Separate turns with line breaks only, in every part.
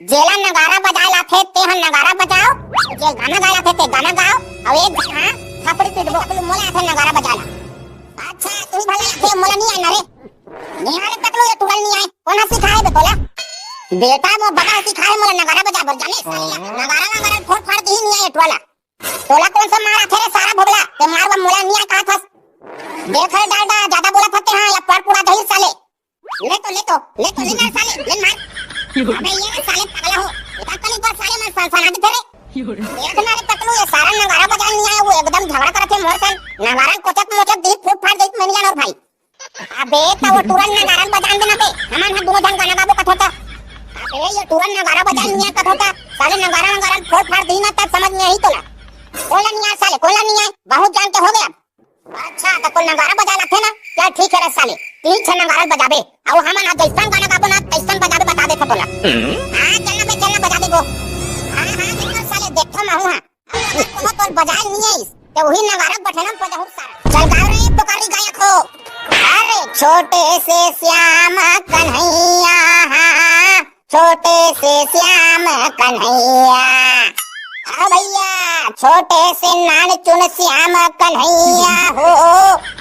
जेला नगारा बजाला थे ते हम नगारा बजाओ, जे गाना गाया थे ते गाना गाओ। अब एक हां थपड़ी पीटबो तो मोला थे नगारा बजाला। अच्छा तू भले थे मोला नहीं आना रे, नहीं आले तकलो ये तुरल नहीं आए, कौन सिखाए बे तोला? बेटा वो बड़ा सिखाए मोला नगारा बजा बर जाने साला नगारा नगारा फोड़ फाड़ दी नहीं आए टोला। तोला कौन सा मारा थे रे सारा भोगला, ते मारवा मोला नहीं आ कहा था। देख रे डालडा ज्यादा बोला था हां या पर पूरा दही साले। ले तो ले साले ले मार। अबे ये साले पागल हो, इतना कली पर साले मैं सनसनाट थे रे। देख ना रे तकलू ये सारा नगारा बजा नहीं आया, वो एकदम झगड़ा करते मोर सन नगारा कोचक मोचक दी फूट फाड़ देत मैंने जानो भाई। अबे तो वो तुरंत नगारा बजा देना बे, हमान हां दोनों जन गाना गाबो कथ होता। अबे ये तुरंत नगारा बजा नहीं आया कथ होता, साले नगारा फोड़ फाड़ दी ना तब समझ में आई तोला। कोला नहीं आया साले, कोला नहीं आया, बहुत जानते हो गया। अच्छा तो कोई नगारा बजा लाथे ना, क्या ठीक है रे साले, तीन छह नगारा बजाबे और हमन आ जैसन गाना गाबो ना तैसन बजाबे बता दे तोला। हां चलना बजा दे गो। हां देखो साले देखो मैं हूं हां को तो बजाए नहीं है तो वही नगारा बठनम बजाऊ सारा। चल गाओ रे पुकारी गायक हो। अरे छोटे से श्याम कन्हैया, छोटे से श्याम कन्हैया, हाँ भैया छोटे से नान चुन श्याम कन्हैया हो,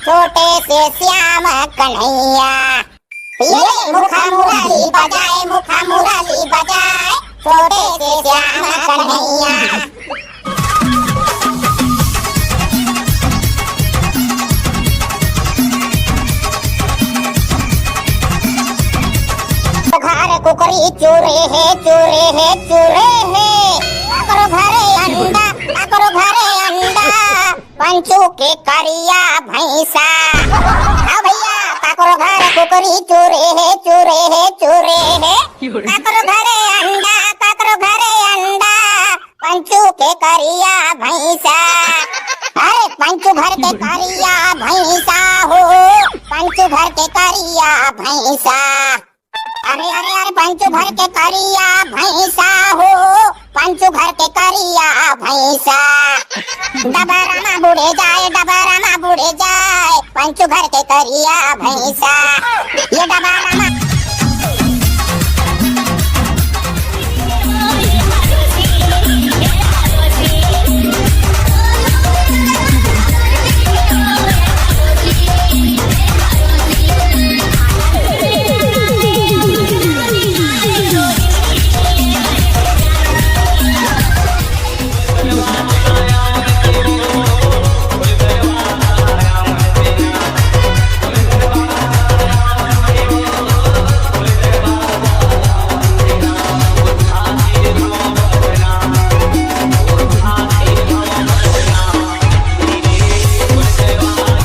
छोटे से श्याम कन्हैया। ये मुखा मुरली बजाए, मुखा मुरली बजाए, छोटे से श्याम कन्हैया। घर कुकरी चूरे है चूरे है चूरे है, करो घरे अंडा, करो घरे अंडा, पंचू के करिया भैंसा। हाँ भैया करो घर कुकरी चूरे है चूरे है चूरे है, करो घरे अंडा, करो घरे अंडा, पंचू के करिया भैंसा। अरे पंचू घर के करिया भैंसा हो, पंचू घर के करिया भैंसा। अरे अरे अरे पंचू घर के करिया भैंसा हो, पंचू घर के करिया भैंसा। डबरा बुढ़े जाए, डबरा बुढ़े जाए, पंचू घर के करिया भैंसा। ये डबरा